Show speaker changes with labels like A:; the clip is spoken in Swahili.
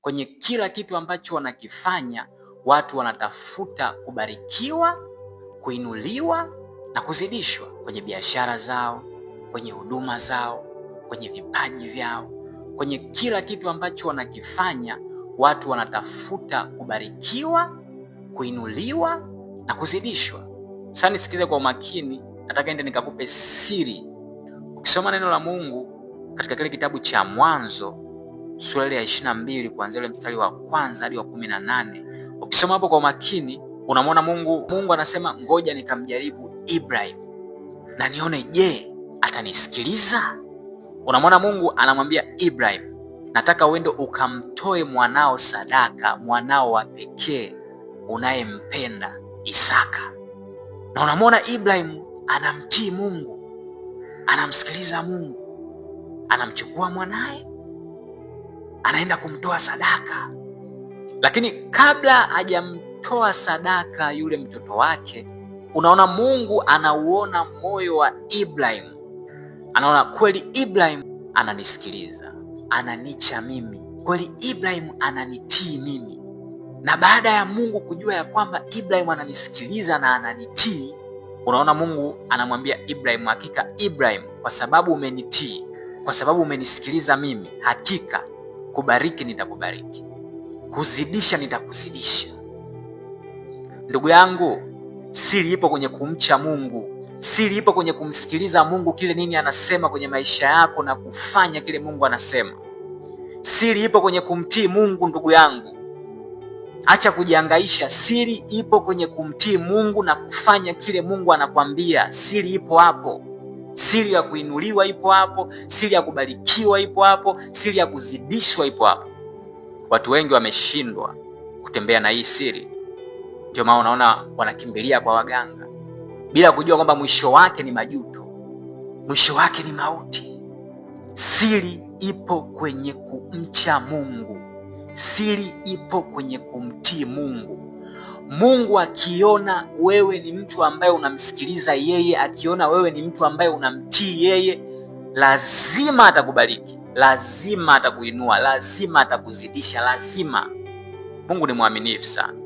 A: Kwenye kila kitu ambacho wanakifanya, watu wanatafuta kubarikiwa, kuinuliwa na kuzidishwa. Kwenye biashara zao, kwenye huduma zao, kwenye vipaji vyao, kwenye kila kitu ambacho wanakifanya, watu wanatafuta kubarikiwa, kuinuliwa na kuzidishwa. Sasa nisikilize kwa umakini, nataka ende nikakupe siri. Ukisoma neno la Mungu katika kile kitabu cha Mwanzo sura ya 22 kuanzia mstari wa 1 hadi wa 18, ukisoma hapo kwa umakini unamwona Mungu anasema, ngoja nikamjaribu Ibrahim na nione je, atanisikiliza. Unamwona Mungu anamwambia Ibrahim, nataka uende ukamtoe mwanao sadaka, mwanao wa pekee unayempenda, Isaka. Na unamwona Ibrahim anamtii Mungu, anamsikiliza Mungu, anamchukua mwanae, anaenda kumtoa sadaka. Lakini kabla hajamtoa sadaka yule mtoto wake, unaona Mungu anauona moyo wa Ibrahim. Anaona kweli Ibrahim ananisikiliza, ananicha mimi, kweli Ibrahim ananitii mimi. Na baada ya Mungu kujua ya kwamba Ibrahim ananisikiliza na ananitii, unaona Mungu anamwambia Ibrahim, hakika Ibrahim, kwa sababu umenitii, kwa sababu umenisikiliza mimi, hakika kubariki nitakubariki, kuzidisha nitakuzidisha. Ndugu yangu, siri ipo kwenye kumcha Mungu. Siri ipo kwenye kumsikiliza Mungu kile nini anasema kwenye maisha yako na kufanya kile Mungu anasema. Siri ipo kwenye kumtii Mungu ndugu yangu. Acha kujihangaisha. Siri ipo kwenye kumtii Mungu na kufanya kile Mungu anakwambia. Siri ipo hapo. Siri ya kuinuliwa ipo hapo. Siri ya kubarikiwa ipo hapo. Siri ya kuzidishwa ipo hapo. Watu wengi wameshindwa kutembea na hii siri. Ndio maana unaona wanakimbilia kwa waganga bila kujua kwamba mwisho wake ni majuto, mwisho wake ni mauti. Siri ipo kwenye kumcha Mungu. Siri ipo kwenye kumtii Mungu. Mungu akiona wewe ni mtu ambaye unamsikiliza yeye, akiona wewe ni mtu ambaye unamtii yeye, lazima atakubariki, lazima atakuinua, lazima atakuzidisha, lazima. Mungu ni mwaminifu sana.